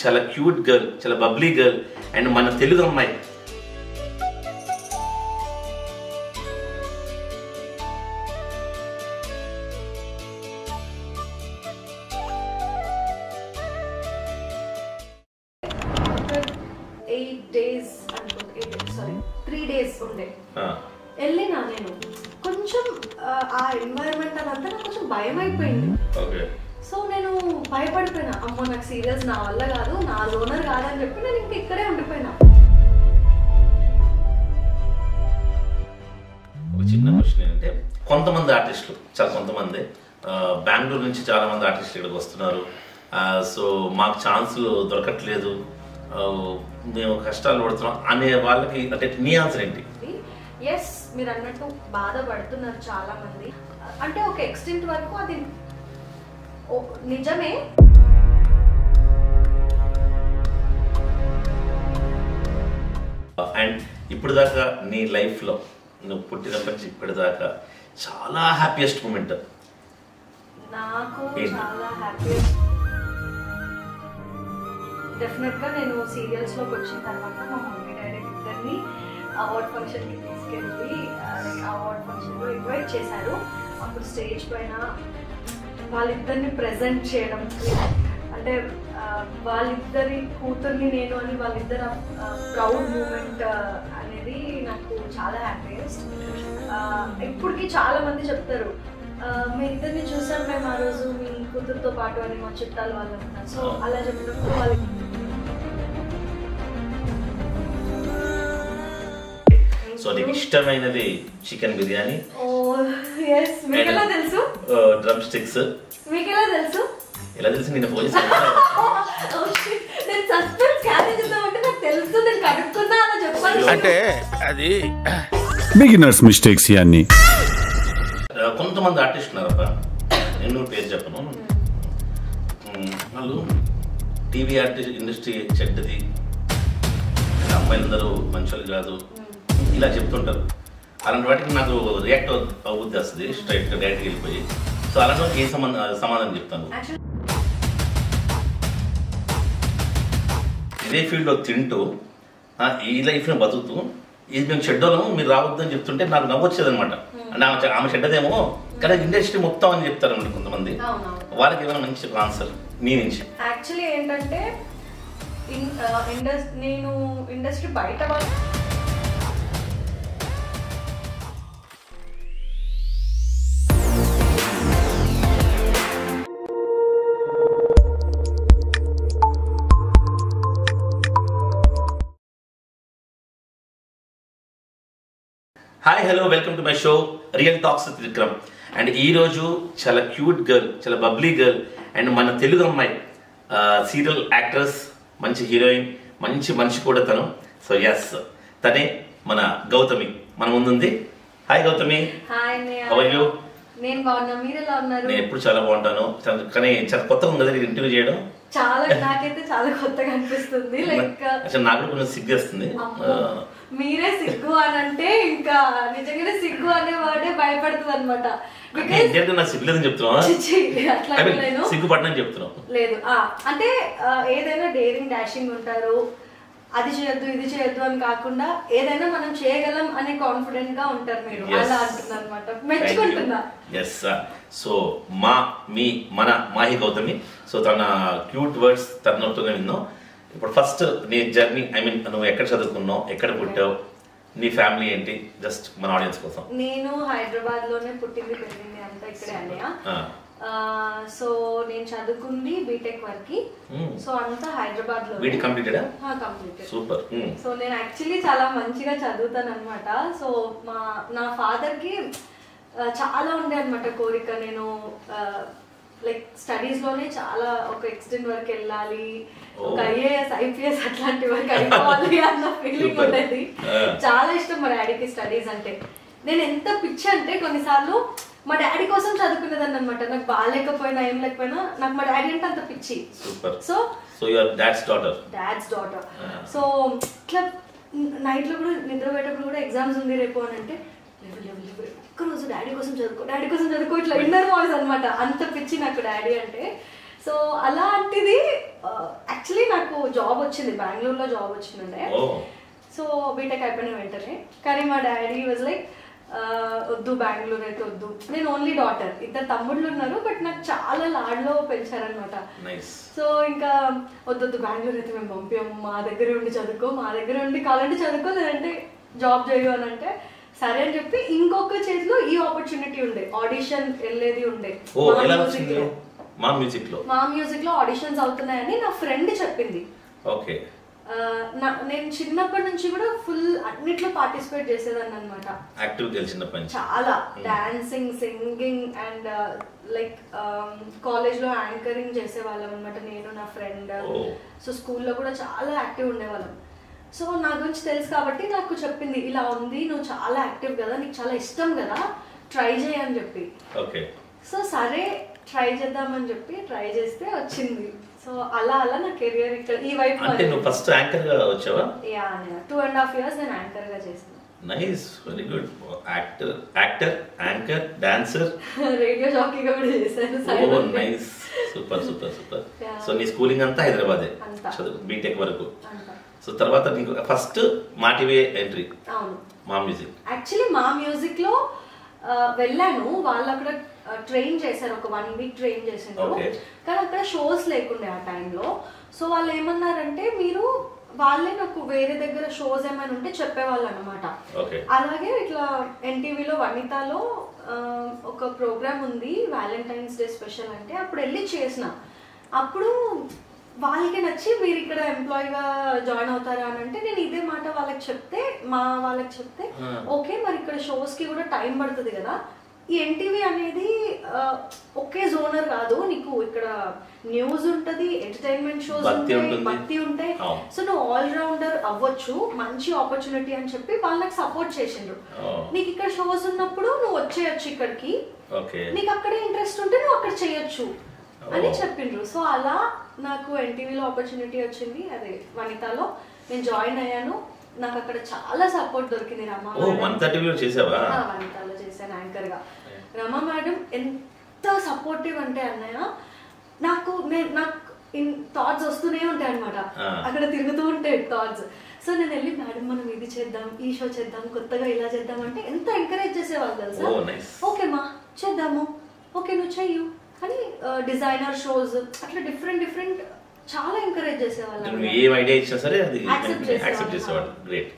చాలా cute girl, చాలా Babli girl and మన తెలుగు అమ్మాయి. వెళ్ళినా నేను కొంచెం ఆ ఎన్వైరన్మెంట్ అదంతా నాకు కొంచెం భయం అయిపోయింది. సో నేను భయపడిపోయినా, అమ్మో నాకు సీరియల్స్ నా వల్ల కాదు, నా లోనర్ కాదని చెప్పి నేను ఇంక ఇక్కడే ఉండిపోయినా. ఒక చిన్న క్వశ్చన్ ఏంటంటే, కొంతమంది ఆర్టిస్టులు కొంతమంది బెంగళూరు నుంచి చాలా మంది ఆర్టిస్టులు ఇక్కడికి వస్తున్నారు. సో మాకు ఛాన్సులు దొరకట్లేదు, మేము కష్టాలు పడుతున్నాం అనే వాళ్ళకి అంటే నీ ఆన్సర్ ఏంటి? ఎస్, మీరు అన్నట్టు బాధపడుతున్నారు చాలా మంది. అంటే ఒక ఎక్స్టెంట్ వరకు అది నిజమే. అండ్ ఇప్పుడు దాకా నీ లైఫ్లో నువ్వు పుట్టినప్పటి నుంచి ఇప్పటిదాకా చాలా హ్యాపీయెస్ట్ మూమెంట్? నాకు చాలా హ్యాపీయెస్ట్ డెఫినెట్గా నేను సీరియల్స్లోకి వచ్చిన తర్వాత మా మమ్మీ డాడీ ఇద్దరిని అవార్డ్ ఫంక్షన్కి తీసుకెళ్ళి అవార్డ్ ఫంక్షన్లో ఇన్వైట్ చేశారు. అప్పుడు స్టేజ్ పైన వాళ్ళిద్దరిని ప్రజెంట్ చేయడం, అంటే వాళ్ళిద్దరి కూతుర్ని నేను అని వాళ్ళిద్దరు ప్రౌడ్ మూమెంట్ అనేది నాకు చాలా హ్యాపీయెస్ట్. ఇప్పటికి చాలా మంది చెప్తారు, మీ ఇద్దరిని చూసాం మేము ఆ రోజు మీ కూతురుతో పాటు అని మా చుట్టాలు వాళ్ళు అంటున్నారు. సో అలా చెప్పినప్పుడు వాళ్ళకి సో నీకు ఇష్టమైనది చికెన్ బిర్యానీ, మీకెలా తెలుసు? డ్రమ్ స్టిక్స్ మీకెలా తెలుసు? ఎలా తెలుసు? నేను ఫోన్ నేను సస్పెన్స్ క్యారీ చేద్దామంటే నాకు తెలుసు, నేను కనుక్కున్నా అలా చెప్పాలి. అంటే అది బిగినర్స్ మిస్టేక్స్ ఇవన్నీ. కొంతమంది ఆర్టిస్ట్ ఉన్నారబ్బా, నేను పేరు చెప్పను, వాళ్ళు టీవీ ఆర్టిస్ట్ ఇండస్ట్రీ చెడ్డది, అమ్మాయిలందరూ మనుషులు కాదు ఇలా చెప్తుంటారు. అలాంటి వాటికి నాకు రియాక్ట్ అవుద్ది వస్తుంది, స్ట్రైట్గా డైరెక్ట్గా వెళ్ళిపోయి. సో అలాంటి వాటికి ఏం సమాధానం చెప్తాను? ఇదే ఫీల్డ్లో తింటూ ఈ లైఫ్ని బతుకుతూ ఇది మేము చెడ్డోళ్ళము మీరు రావద్దు అని చెప్తుంటే నాకు నవ్వొచ్చేది అనమాట. అంటే ఆమె చెడ్డదేమో కానీ ఇండస్ట్రీ మొత్తం అని చెప్తారు అన్నమాట కొంతమంది. వాళ్ళకి ఏమైనా మంచి ఆన్సర్ నీ నుంచి? యాక్చువల్లీ ఏంటంటే నేను ఇండస్ట్రీ బయట hi, hello, welcome to my show real talks with Vikram. And ఈరోజు చాలా క్యూట్ గర్ల్, చాలా బబ్లీ గర్ల్ అండ్ మన తెలుగు అమ్మాయి, సీరియల్ యాక్ట్రెస్, మంచి హీరోయిన్, మంచి మనిషి కూడా తను. సో ఎస్, తనే మన గౌతమి మన ముందుంది. Hi Gautami. How are you? నేను బాగున్నా, మీరు ఎలా ఉన్నారు? నేను ఎప్పుడు చాలా బాగుంటాను, కానీ చాలా కొత్తగా ఉంది కదా ఇంటర్వ్యూ చేయడం. చాలా, నాకైతే చాలా కొత్తగా అనిపిస్తుంది. లైక్ నాకు కొంచెం సిగ్గేస్తుంది. మీరే సిగ్గు అని అంటే ఇంకా నిజంగానే సిగ్గు అనే వర్డే భయపడుతుంది అనమాట. సిగ్గులేదని చెప్తున్నా, సిగ్గుపడని చెప్తున్నాం లేదు. అంటే ఏదైనా డేరింగ్ డాషింగ్ ఉంటారు, అది చేయొద్దు ఇది చేయొద్దు అని కాకుండా ఏదైనా మనం చేయగలం అనే కాన్ఫిడెంట్ గా ఉంటారు మీరు. అలా అంటున్నారు అనమాట, మెచ్చుకుంటున్నా. ఎస్, సో మన మాహి గౌతమి. సో తన క్యూట్ వర్డ్స్ తనతోనే విన్నాం. ఇప్పుడు ఫస్ట్ నీ జర్నీ, ఐ మీన్ నువ్వు ఎక్కడ చదువుకున్నావు, ఎక్కడ పుట్టావు, నీ ఫ్యామిలీ ఏంటి, జస్ట్ మన ఆడియన్స్ కోసం. నేను హైదరాబాద్ లోనే పుట్టింది పెరిగింది అంతా ఇక్కడే అన్నయ్య. సో నేను చదువుకుంది బీటెక్ వరకు. సో అంతా హైదరాబాద్ లో. కంప్లీటెడ్. సూపర్. సో నేను యాక్చువల్లీ చాలా మంచిగా చదువుతాను అనమాట. సో నా ఫాదర్ కి చాలా ఉండే అనమాట కోరిక, నేను లైక్ స్టడీస్ లోనే చాలా ఒక ఎక్స్టెంట్ వరకు వెళ్ళాలి, ఒక ఐఏఎస్ ఐపీఎస్ అట్లాంటి వరకు అయిపోవాలి అన్న ఫీలింగ్ ఉండేది. చాలా ఇష్టం మా డాడీకి స్టడీస్ అంటే. నేను ఎంత పిచ్చి అంటే కొన్నిసార్లు మా డాడీ కోసం చదువుకునేదాన్ని అనమాట. నాకు బాగాలేకపోయినా ఏం లేకపోయినా నాకు మా డాడీ అంటే అంత పిచ్చి. So your dad's daughter. So ఇట్లా నైట్ లో కూడా నిద్రపోయేటప్పుడు కూడా ఎగ్జామ్స్ ఉంది రేపు అని అంటే ఒక్కరోజు డాడీ కోసం చదువుకో ఇట్లా ఇన్నర్ వాయిస్ అనమాట. అంత పిచ్చి నాకు డాడీ అంటే. సో అలాంటిది యాక్చువల్లీ నాకు జాబ్ వచ్చింది, బెంగళూరులో జాబ్ వచ్చిందండి. సో బీటెక్ అయిపోయిన వెంటనే, కానీ మా డాడీ వాజ్ లైక్ వద్దు బెంగళూరు అయితే వద్దు. నేను ఓన్లీ డాటర్, ఇద్దరు తమ్ముళ్ళు ఉన్నారు, బట్ నాకు చాలా లాడ్లో పెంచారనమాట. సో ఇంకా వద్దొద్దు బెంగళూరు అయితే మేము పంపాము, మా దగ్గర ఉండి చదువుకో, మా దగ్గర ఉండి కావాలంటే చదువుకో, లేదంటే జాబ్ చేయు అని అంటే సరే అని చెప్పి ఇంకొక చేతిలో ఈ ఆపర్చునిటీ ఉండే, ఆడిషన్ వెళ్ళేది ఉండే. మా మ్యూజిక్ లో ఆడిషన్స్ అవుతున్నాయని నా ఫ్రెండ్ చెప్పింది. ఓకే. నేను చిన్నప్పటి నుంచి కూడా ఫుల్ అన్నిట్లో పార్టిసిపేట్ చేసేదాన్ని అనమాట. చాలా dancing, singing and like college లో యాంకరింగ్ చేసేవాళ్ళం అనమాట నేను నా ఫ్రెండ్. సో స్కూల్లో కూడా చాలా యాక్టివ్ ఉండేవాళ్ళం. సో నా గురించి తెలుసు కాబట్టి నాకు చెప్పింది, ఇలా ఉంది, నువ్వు చాలా యాక్టివ్ కదా, నీకు చాలా ఇష్టం కదా, ట్రై చేయని చెప్పి. సో సరే ట్రై చేద్దామని చెప్పి ట్రై చేస్తే వచ్చింది. సో అలా అలా నా కెరియర్ ఇక్కడ ఈ వైపు. అంటే నువ్వు ఫస్ట్ యాంకర్ గా వచ్చావా? యా, 2.5 years నేను యాంకర్ గా చేశాను. Nice, very good. Actor, anchor, dancer, radio jockey గా కూడా చేశాను. Oh nice, super super super. So నీ స్కూలింగ్ అంతా హైదరాబాదే, చదువు బీటెక్ వరకు. సో తర్వాత నీకు ఫస్ట్ మా టీవీ ఎంట్రీ. అవును, మా మ్యూజిక్. యాక్చువల్లీ మా మ్యూజిక్ లో వెళ్ళాను, వాళ్ళు అక్కడ ట్రైన్ చేశారు, ఒక 1 week ట్రైన్ చేసిండ్రు. కానీ అక్కడ షోస్ లేకుండే ఆ టైంలో. సో వాళ్ళు ఏమన్నారంటే మీరు వాళ్ళే నాకు వేరే దగ్గర షోస్ ఏమైనా ఉంటే చెప్పేవాళ్ళు అనమాట. అలాగే ఇట్లా ఎన్టీవీలో వనితాలో ఒక ప్రోగ్రామ్ ఉంది, వ్యాలంటైన్స్ డే స్పెషల్ అంటే, అప్పుడు వెళ్ళి చేసిన. అప్పుడు వాళ్ళకి నచ్చి మీరు ఇక్కడ ఎంప్లాయీగా జాయిన్ అవుతారా అని అంటే, నేను ఇదే మాట వాళ్ళకి చెప్తే, ఓకే మరి ఇక్కడ షోస్ కి కూడా టైం పడుతుంది కదా, ఈ ఎన్టీవీ అనేది ఒకే జోనర్ కాదు, నీకు ఇక్కడ న్యూస్ ఉంటది, ఎంటర్టైన్మెంట్ షోస్ ఉంటాయి, భక్తి ఉంటాయి, సో నువ్వు ఆల్ రౌండర్ అవ్వచ్చు, మంచి ఆపర్చునిటీ అని చెప్పి వాళ్ళకి సపోర్ట్ చేసిండ్రు. నీకు ఇక్కడ షోస్ ఉన్నప్పుడు నువ్వు వచ్చేయచ్చు ఇక్కడికి, నీకు అక్కడే ఇంట్రెస్ట్ ఉంటే నువ్వు అక్కడ చేయొచ్చు అని చెప్పిండ్రు. సో అలా నాకు ఎన్టీవీలో ఆపర్చునిటీ వచ్చింది, అదే వనితాలో నేను జాయిన్ అయ్యాను. నాకు అక్కడ చాలా సపోర్ట్ దొరికింది. వనితాలో చేశాను యాంకర్ గా. రమా మేడం ఎంత సపోర్టివ్ అంటే అన్నయ్య, నాకు థాట్స్ వస్తూనే ఉంటాయి అనమాట, అక్కడ తిరుగుతూ ఉంటాయి థాట్స్. సో నేను వెళ్ళి మేడం మనం ఇది చేద్దాం, ఈ షో చేద్దాం, కొత్తగా ఇలా చేద్దాం అంటే ఎంత ఎంకరేజ్ చేసేవాళ్ళు తెలుసా. ఓకే మా చేద్దాము, ఓకే నువ్వు చెయ్యు అని, డిజైనర్ షోస్ అట్లా డిఫరెంట్ చాలా ఎంకరేజ్ చేసేవాళ్ళు. ఏ ఐడియా ఇచ్చినా సరే అది యాక్సెప్ట్ చేసేవాళ్ళు. గ్రేట్.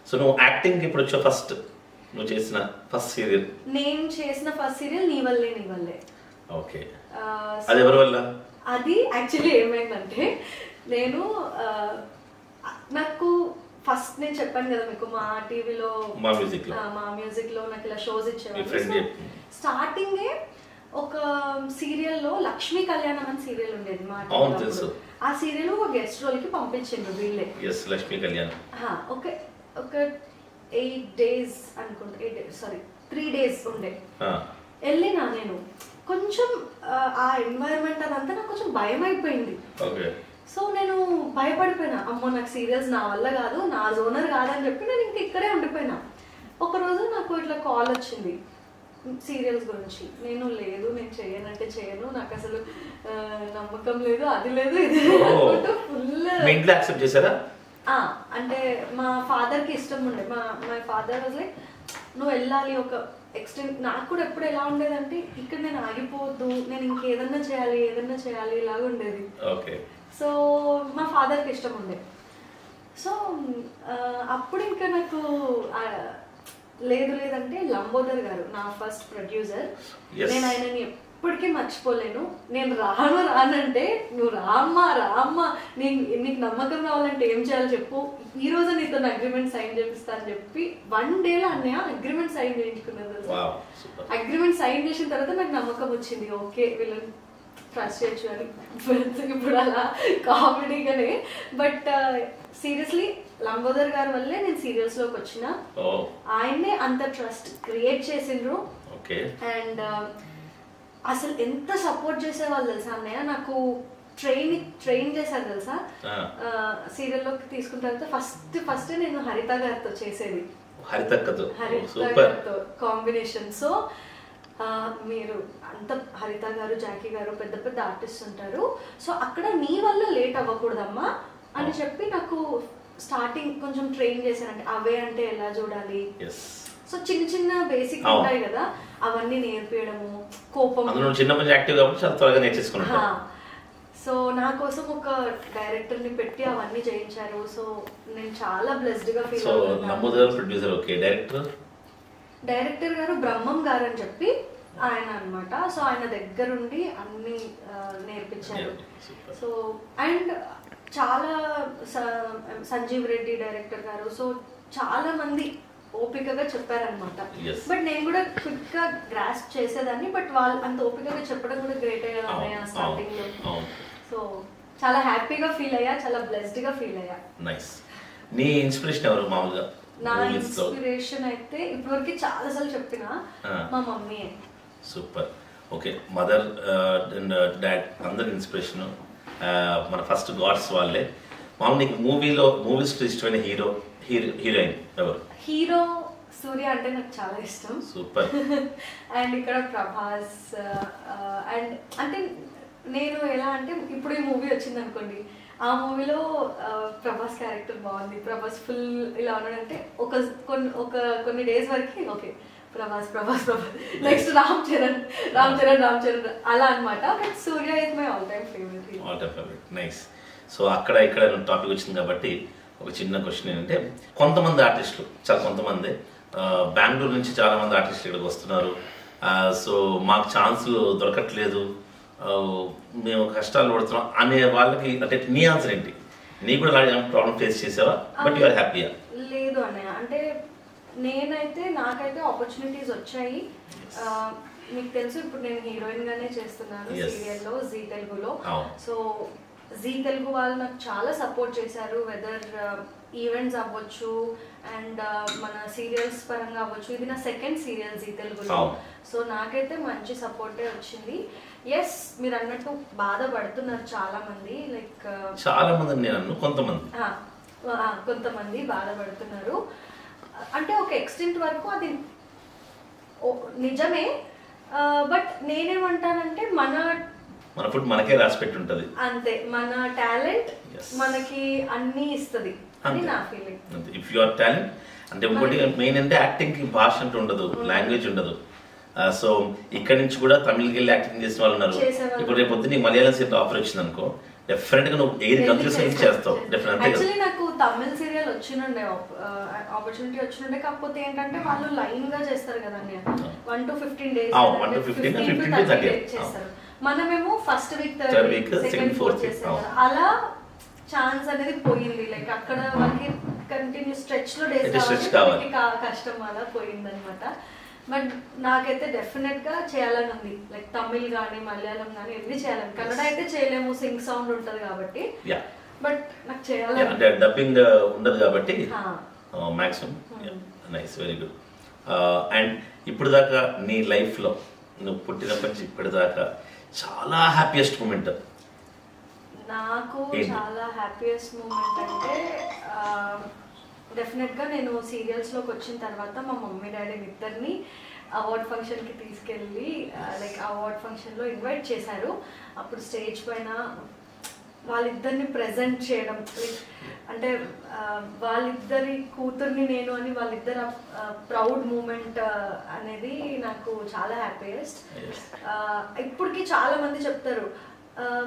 సో నువ్వు యాక్టింగ్ ఇప్పుడు వచ్చావు, ఫస్ట్ నువ్వు చేసిన ఫస్ట్ సీరియల్? నేను చేసిన ఫస్ట్ సీరియల్ నీ వల్లే. ఓకే, అది ఎవరి వల్ల? అది యాక్చువల్లీ ఏమైందంటే, నేను నాకు ఫస్ట్ నేను చెప్పాను కదా మీకు, మా టీవీలో మా మ్యూజిక్ లో నాకు ఇలా షోస్ ఇచ్చేవాళ్ళు. స్టార్టింగే ఒక సీరియల్లో లక్ష్మీ కళ్యాణం అని సీరియల్ ఉండేది మా టీవీలో. ఆ సీరియల్ ఒక గెస్ట్ రోల్ కి పంపించిండ్రు వీళ్ళే. లక్ష్మీ కళ్యాణం. ఒక 8 days అనుకుంటా, 3 days ఉండే. వెళ్ళినా నేను కొంచెం ఆ ఎన్వైరన్మెంట్ అదంతా నాకు కొంచెం భయం అయిపోయింది. సో నేను భయపడిపోయినా, అమ్మో నాకు సీరియల్స్ నా వల్ల కాదు, నా జోనర్ కాదని చెప్పి నేను ఇంక ఇక్కడే ఉండిపోయినా. ఒకరోజు నాకు ఇట్లా కాల్ వచ్చింది సీరియల్స్ గురించి. నేను చేయనంటే చేయను, నాకు అసలు నమ్మకం లేదు, అది లేదు, ఇది ఫుల్. అంటే మా ఫాదర్ కి ఇష్టం ఉండే, మై ఫాదర్ వాజ్ లైక్ నువ్వు వెళ్ళాలి ఒక ఎక్స్టెంట్. నాకు కూడా ఎప్పుడు ఎలా ఉండేదంటే, ఇక్కడ నేను ఆగిపోవద్దు, నేను ఇంకేదన్నా చేయాలి ఇలాగ ఉండేది. సో మా ఫాదర్ కి ఇష్టం ఉండే. సో అప్పుడు ఇంకా నాకు లేదంటే లంబోదర్ గారు నా ఫస్ట్ ప్రొడ్యూసర్, నేను ఆయనని ఎప్పటికీ మర్చిపోలేను. నేను రానంటే నువ్వు రామ్మా నీకు నమ్మకం రావాలంటే ఏం చేయాలో చెప్పు, ఈ రోజు నీతో అగ్రిమెంట్ సైన్ చేపిస్తా అని చెప్పి 1 day అన్నయ్య అగ్రిమెంట్ సైన్ చేయించుకున్నది. అగ్రిమెంట్ సైన్ చేసిన తర్వాత నాకు నమ్మకం వచ్చింది, ఓకే వీళ్ళని ట్రస్ట్ చేయొచ్చు అని. ఇప్పుడు అలా కామెడీగానే, బట్ సీరియస్లీ లంబోదర్ గారి వల్లే నేను సీరియల్స్ లోకి వచ్చిన. ఆయన్నే అంత ట్రస్ట్ క్రియేట్ చేసిండ్రు. అండ్ అసలు ఎంత సపోర్ట్ చేసేవాళ్ళు తెలుసా అన్నయ్య, నాకు ట్రైన్ చేశారు తెలుసా. సీరియల్ లోకి తీసుకున్న తర్వాత ఫస్ట్ నేను హరిత గారితో చేసేది, హరిత గారితో కాంబినేషన్. సో మీరు అంత హరిత గారు, జాకీ గారు పెద్ద పెద్ద ఆర్టిస్ట్ ఉంటారు, సో అక్కడ నీ వల్ల లేట్ అవ్వకూడదమ్మా అని చెప్పి నాకు స్టార్టింగ్ కొంచెం ట్రైన్ చేశారంటే అవే అంటే ఎలా చూడాలి, సో చిన్న చిన్న బేసిక్ ఉంటాయి కదా అవన్నీ నేర్పించడము, కోపం సో నా కోసం ఒక డైరెక్టర్ ని పెట్టి అవన్నీ చేయించారు. సో నేను చాలా బ్లెస్డ్ గా ఫీల్ అవుతున్నాను. డైరెక్టర్ గారు బ్రహ్మం గారు అని చెప్పి ఆయన అన్నమాట. సో ఆయన దగ్గరుండి అన్ని నేర్పించారు. సో అండ్ చాలా సంజీవ్ రెడ్డి డైరెక్టర్ గారు, సో చాలా మంది ఓపికగా చెప్పారనమాట. బట్ నేను కూడా క్విక్ గా గ్రాస్ప్ చేసేదాన్ని, బట్ వాళ్ళు అంత ఓపికగా చెప్పడం కూడా గ్రేట్ అయ్యా స్టార్టింగ్ లో. సో చాలా హ్యాపీగా ఫీల్ అయ్యా, చాలా బ్లెస్డ్ గా ఫీల్ అయ్యా. నైస్. నీ ఇన్స్పిరేషన్ ఎవరు మామూలుగా? నా ఇన్స్పిరేషన్ అయితే ఇప్పటివరకు చాలా సార్లు చెప్పిన మా mummy. Super. Okay, mother and dad అందరి ఇన్స్పిరేషన్. మన ఫస్ట్ గాడ్స్ వాళ్ళే. మామూలు నీకు మూవీస్ ఇష్టమైన హీరోయిన్ ఎవరు? హీరో సూర్య అంటే నాకు చాలా ఇష్టం. సూపర్. అండ్ ఇక్కడ ప్రభాస్. అండ్ అంటే నేను ఎలా అంటే ఇప్పుడు ఈ మూవీ వచ్చింది అనుకోండి, ఆ మూవీలో ప్రభాస్ క్యారెక్టర్ బాగుంది, ప్రభాస్ ఫుల్ ఇలా ఉన్నాడంటే కొన్ని డేస్ వరకు ఓకే ప్రభాస్ ప్రభాస్ ప్రభాస్, నెక్స్ట్ రామ్ చరణ్ అలా అనమాట. But Surya is my all time favourite. Nice. So అక్కడ ఇక్కడ టాపిక్ వచ్చింది కాబట్టి ఒక చిన్న క్వశ్చన్ ఏంటంటే, కొంతమంది ఆర్టిస్టులు కొంతమంది బెంగళూరు నుంచి చాలా మంది ఆర్టిస్టులు ఇక్కడికి వస్తున్నారు, సో మాకు ఛాన్సులు దొరకట్లేదు, మేము కష్టాలు పడుతున్నాం అనే వాళ్ళకి అంటే నీ ఆన్సర్ ఏంటి? నీ కూడా ప్రాబ్లం ఫేస్ చేసావా? బట్ యు ఆర్ హ్యాపీయా? లేదు అన్నయ్య, అంటే నాకైతే ఆపర్చునిటీస్ వచ్చాయి. మీకు తెలుసు ఇప్పుడు నేను హీరోయిన్ గానే చేస్తున్నాను సీరియల్లో జీ తెలుగులో. సో జీ తెలుగు వాళ్ళు నాకు చాలా సపోర్ట్ చేశారు, వెదర్ ఈవెంట్స్ అవ్వచ్చు అండ్ మన సీరియల్స్ పరంగా అవ్వచ్చు. ఇది నా సెకండ్ సీరియల్ జీ తెలుగులో. సో నాకైతే మంచి సపోర్టే వచ్చింది. ఎస్, మీరు అన్నట్టు బాధపడుతున్నారు చాలా మంది, లైక్ కొంతమంది బాధపడుతున్నారు. అంటే ఒక ఎక్స్టెంట్ వరకు అది నిజమే. బట్ నేనేమంటానంటే మన ఫుడ్ మనకే రాసి పెట్టి ఉంటది అంతే, మన టాలెంట్ మనకి అన్ని ఇస్తుంది అని నా feeling. If you are talent అంటే ఇంకోటి మెయిన్ అంటే యాక్టింగ్ కి భాష అంటూ ఉండదు, లాంగ్వేజ్ ఉండదు. సో ఇక్కడ నుంచి కూడా తమిళకి వెళ్ళి యాక్టింగ్ చేసిన వాళ్ళు ఉన్నారు. ఇప్పుడు రేపు పొద్దున్న నీకు మలయాళం సీరియల్ ఆఫర్ వచ్చింది అనుకో, డెఫినెట్ గా నువ్వు ఎయిర్ కంట్రీస్ చేస్తావు. యాక్చువల్లీ నాకు తమిళ సీరియల్ వచ్చినుండే, ఆపర్చునిటీ వచ్చినుండే. కాకపోతే ఏంటంటే వాళ్ళు లైన్ గా చేస్తారు కదా, 1 to 15 days చేస్తారు. మనమేమో first week, third week, second, fourth చేస్తారు. అలా ఛాన్స్ అనేది పోయింది. లైక్ అక్కడ వాళ్ళకి కంటిన్యూ స్ట్రెచ్ లో డేస్ కావాలి, కష్టం అలా పోయింది అనమాట. బట్ నాకైతే డెఫినెట్ గా చేయాలని ఉంది. లైక్ తమిళ్ గానీ మలయాళం గానీ ఎన్ని చేయాలని. కన్నడ అయితే చేయలేము, సింగ్ సౌండ్ ఉంటది కాబట్టి. బట్ నాకు చేయాలని, అంటే డబ్బింగ్ ఉండదు కాబట్టి maximum. Nice, very good. And ఇప్పుడు దాకా నీ లైఫ్ లో నువ్వు పుట్టినప్పటి నుంచి ఇప్పటిదాకా చాలా హ్యాపీయెస్ట్ మూమెంట్? నాకు చాలా హ్యాపీయెస్ట్ మూమెంట్ అంటే డెఫినెట్ గా నేను సీరియల్స్ లోకి వచ్చిన తర్వాత మా మమ్మీ డాడీ ఇద్దరిని అవార్డ్ ఫంక్షన్ కి తీసుకెళ్ళి లైక్ అవార్డ్ ఫంక్షన్ లో ఇన్వైట్ చేశారు. అప్పుడు స్టేజ్ పైన వాళ్ళిద్దరిని ప్రెజెంట్ చేయడం, అంటే వాళ్ళిద్దరి కూతుర్ని నేను అని వాళ్ళిద్దరు ప్రౌడ్ మూమెంట్ అనేది నాకు చాలా హ్యాపీయెస్ట్. ఇప్పటికి చాలా మంది చెప్తారు,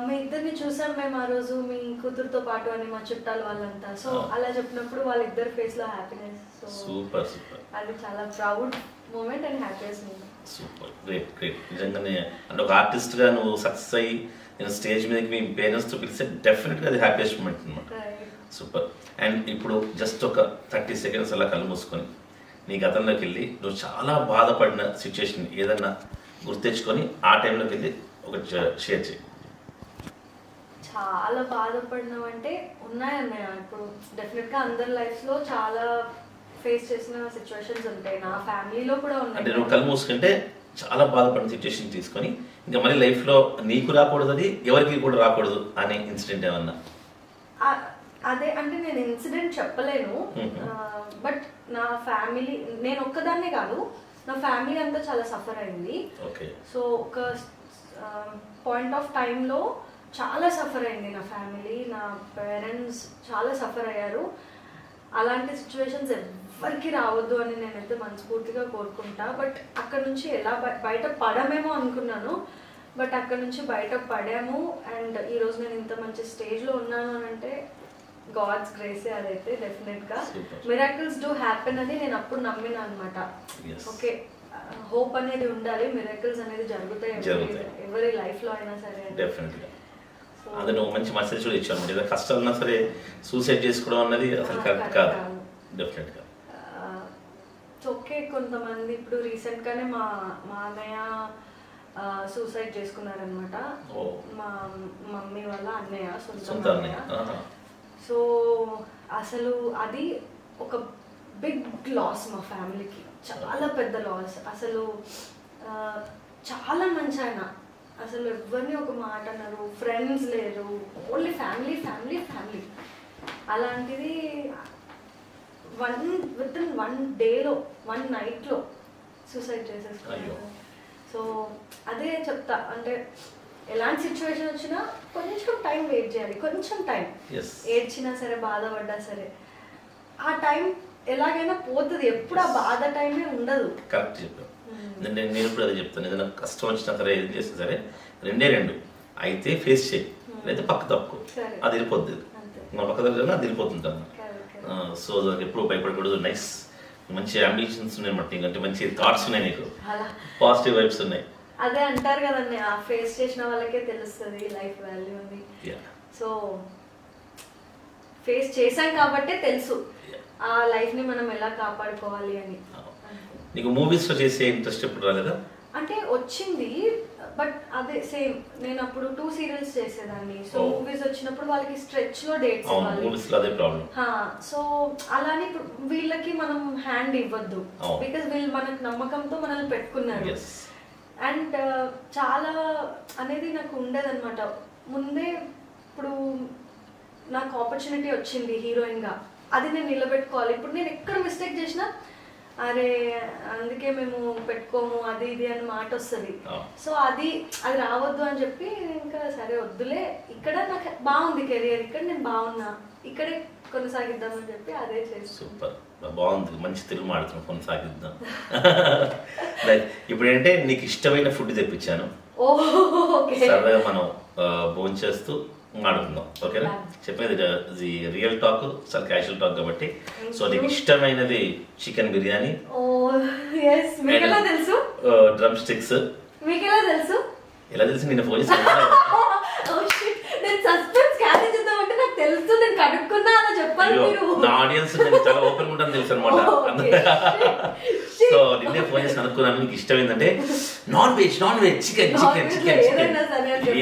మీ ఇద్దరిని చూసాం మేము ఆ రోజు మీ కూతురుతో పాటు అని, మా చుట్టాలు వాళ్ళంతా. సో అలా చెప్పినప్పుడు వాళ్ళిద్దరు ఫేస్ లో హ్యాపీనెస్, సో సూపర్ సూపర్, అది చాలా proud moment and happiest moment. Super, great great. నిజంగానే అంటే ఒక ఆర్టిస్ట్ గా నువ్వు సక్సెస్ అయ్యి నేను స్టేజ్ మీదకి మీ పేరెంట్స్ తో పిలిస్తే డెఫినెట్ గా అది హ్యాపీయెస్ట్ మూమెంట్ అనమాట. సూపర్. అండ్ ఇప్పుడు జస్ట్ ఒక 30 seconds అలా కళ్ళు మూసుకొని నీ గతంలోకి వెళ్ళి నువ్వు చాలా బాధపడిన సిచ్యుయేషన్ ఏదన్నా గుర్తెచ్చుకొని ఆ టైంలోకి వెళ్ళి ఒక షేర్ చేయి. చాలా బాధపడినామంటే ఉన్నాయన్నయ్య. ఇప్పుడు డెఫినెట్ గా అందరి లైఫ్ లో చాలా ఫేస్ చేసిన సిచ్యువేషన్స్ ఉంటాయి, నా ఫ్యామిలీలో కూడా ఉన్నాయి. అంటే నువ్వు కళ్ళు మూసుకుంటే చాలా బాధపడిన సిచ్యువేషన్ తీసుకొని ఇంకా మళ్ళీ లైఫ్ లో నీకు రాకూడదు, అది ఎవరికి కూడా రాకూడదు అనే ఇన్సిడెంట్ ఏమన్నా? అదే అంటే నేను ఇన్సిడెంట్ చెప్పలేను, బట్ నా ఫ్యామిలీ, నేను ఒక్కదాన్నే కాదు, నా ఫ్యామిలీ అంతా చాలా సఫర్ అయింది. సో ఒక పాయింట్ ఆఫ్ టైంలో చాలా సఫర్ అయింది నా ఫ్యామిలీ, నా పేరెంట్స్ చాలా సఫర్ అయ్యారు. అలాంటి సిచ్యువేషన్స్ ఎవరికి రావద్దు అని నేనైతే మనస్ఫూర్తిగా కోరుకుంటా. బట్ అక్కడ నుంచి ఎలా బయట పడమేమో అనుకున్నాను, బట్ అక్కడ నుంచి బయట పడాము. అండ్ ఈరోజు నేను ఇంత మంచి స్టేజ్లో ఉన్నాను అని అంటే గాడ్స్ గ్రేసే అదైతే డెఫినెట్గా. మిరాకిల్స్ డూ హ్యాపెన్ అని నేను అప్పుడు నమ్మినా అనమాట. ఓకే, హోప్ అనేది ఉండాలి, మిరాకిల్స్ అనేది జరుగుతాయి ఎవరి లైఫ్లో అయినా సరే. డెఫినెట్గా అది నువ్వు మంచి మెసేజ్ కూడా ఇచ్చావు అనమాట. ఏదైనా కష్టాలు ఉన్నా సరే సూసైడ్ చేసుకోవడం అన్నది అసలు కరెక్ట్ కాదు. డెఫినెట్గా ఓకే, కొంతమంది ఇప్పుడు రీసెంట్గానే మా అన్నయ్య సూసైడ్ చేసుకున్నారనమాట. మా మమ్మీ వాళ్ళ అన్నయ్య, సొంత అన్నయ్య. సో అసలు అది ఒక బిగ్ లాస్ మా ఫ్యామిలీకి, చాలా పెద్ద లాస్. అసలు చాలా మంచి ఆయన, అసలు ఎవరిని ఒక మాట అన్నారు, ఫ్రెండ్స్ లేరు, ఓన్లీ ఫ్యామిలీ ఫ్యామిలీ ఫ్యామిలీ. అలాంటిది విత్ ఇన్ 1 డేలో 1 నైట్లో సూసైడ్ చేసేసుకున్నారు. సో అదే చెప్తా, అంటే ఎలాంటి సిచ్యువేషన్ వచ్చినా కొంచెం టైం వెయిట్ చేయాలి, కొంచెం టైం. ఏడ్చినా సరే, బాధపడ్డా సరే, ఆ టైం ఎలాగైనా పోతుంది. ఎప్పుడు ఆ బాధ టైమే ఉండదు. కరెక్ట్ చెప్పాను. నేను కూడా అదే చెప్తాను. ఏదైనా కష్టం వచ్చినా సరే, ఏం చేసినా సరే, 2 అయితే ఫేస్ చేయి, లేదా పక్క తప్పుకో, అది వెళ్ళిపోద్ది. మన పక్క దగ్గర అది వెళ్ళిపోతుంది అన్నమాట. సో దానికి ఎప్పుడు భయపడకూడదు. నైస్, మంచి అంబిషన్స్ ఉన్నాయి అన్నమాట. ఇంకంటే మంచి థాట్స్ ఉన్నాయి, నీకు పాజిటివ్ వైబ్స్ ఉన్నాయి. అదే అంటారు కదండి, ఆ ఫేస్ చేసిన వాళ్ళకే తెలుస్తుంది లైఫ్ వాల్యూ అని. సో ఫేస్ చేసాం కాబట్టే తెలుసు ఆ లైఫ్ ని మనం ఎలా కాపాడుకోవాలి అని. నీకు మూవీస్ లో చేసే ఇంట్రెస్ట్ ఎప్పుడు రాలేదా? అంటే వచ్చింది, బట్ అదే సేమ్ నేను అప్పుడు 2 సీరియల్స్ చేసేదాన్ని. సో మూవీస్ వచ్చినప్పుడు వాళ్ళకి స్ట్రెచ్ లో డేట్స్ ఇవ్వాలి. సో అలానే ఇప్పుడు వీళ్ళకి మనం హ్యాండ్ ఇవ్వద్దు, బికాస్ వీళ్ళు మనకు నమ్మకంతో మనల్ని పెట్టుకున్నారు. అండ్ చాలా అనేది నాకు ఉండేదన్నమాట ముందే. ఇప్పుడు నాకు ఆపర్చునిటీ వచ్చింది హీరోయిన్ గా, అది నేను నిలబెట్టుకోవాలి. ఇప్పుడు నేను ఎక్కడ మిస్టేక్ చేసినా అరే అందుకే మేము పెట్టుకోము అది ఇది అని మాట వస్తుంది. సో అది రావద్దు అని చెప్పి ఇంకా సరే వద్దులే, ఇక్కడ నాకు బాగుంది కెరియర్, ఇక్కడ నేను బాగున్నా, ఇక్కడే కొనసాగిద్దామని చెప్పి అదే చేసి. సూపర్, బాగుంది, మంచి తెలుగు మాడుతున్నాం, కొనసాగిద్దాం. ఇప్పుడు ఏంటంటే నీకు ఇష్టమైన ఫుడ్ తెప్పించాను, సరదాగా మనం భోజనం చేస్తూ మాడుకుందాం. ఓకేనా? చెప్పేది రియల్ టాక్, చాలా క్యాజువల్ టాక్ కాబట్టి. సో నీకు ఇష్టమైనది చికెన్ బిర్యానీ, డ్రమ్ స్టిక్స్. ఎలా తెలుసు? నిన్న ఫోన్ చేసి నా ఆడియన్స్ నేను చాలా ఓపెన్ ఉంటాను తెలుసు అనమాట. సో నిన్నే ఫోన్ చేసి అనుకున్నాను నీకు ఇష్టం ఏంటంటే non veg chicken chicken chicken chicken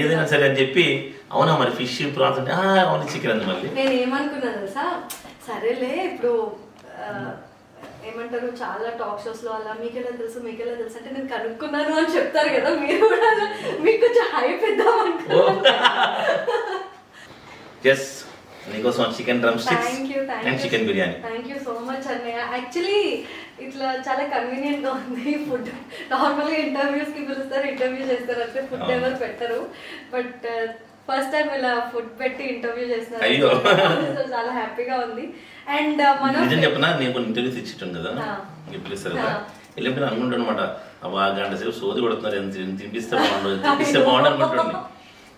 ఏదైనా సరే అని చెప్పి. అవునా మరి ఫిష్ ప్రాన్స్ అంటే అవును చికెన్ అంది. మళ్ళీ నేను ఏమనుకున్నా తెలుసా, సరేలే ఇప్పుడు ఏమంటారు చాలా టాక్ షోస్ లో అలా మీకెలా తెలుసు అంటే నేను కనుక్కున్నాను అని చెప్తారు కదా, మీరు కూడా మీకు కొంచెం హైప్ ఇద్దాం అనుకున్నాను. నీకోసం chicken drum sticks and chicken biryani. Thank you so much అన్నయ్య. యాక్చువల్లీ ఇట్లా చాలా కన్వీనియంట్ గా ఉంది ఫుడ్. నార్మల్ గా ఇంటర్వ్యూస్ కి పిలుస్తారు, ఇంటర్వ్యూ చేస్తారు అంటే ఫుడ్ ఎవరు పెట్టరు. బట్ ఫస్ట్ టైం ఇలా ఫుడ్ పెట్టి ఇంటర్వ్యూ చేస్తున్నారు, చాలా హ్యాపీగా ఉంది. అండ్ మనం చెప్పనా, నేను కొన్ని ఇంటర్వ్యూస్ ఇచ్చేటాను కదా, పిలుస్తారు కదా, వెళ్ళిపోయిన అనుకుంటాను అనమాట, అబ్బా గంట సేపు సోది కొడుతున్నారు, తినిపిస్తే బాగుండు అనుకుంటుంది.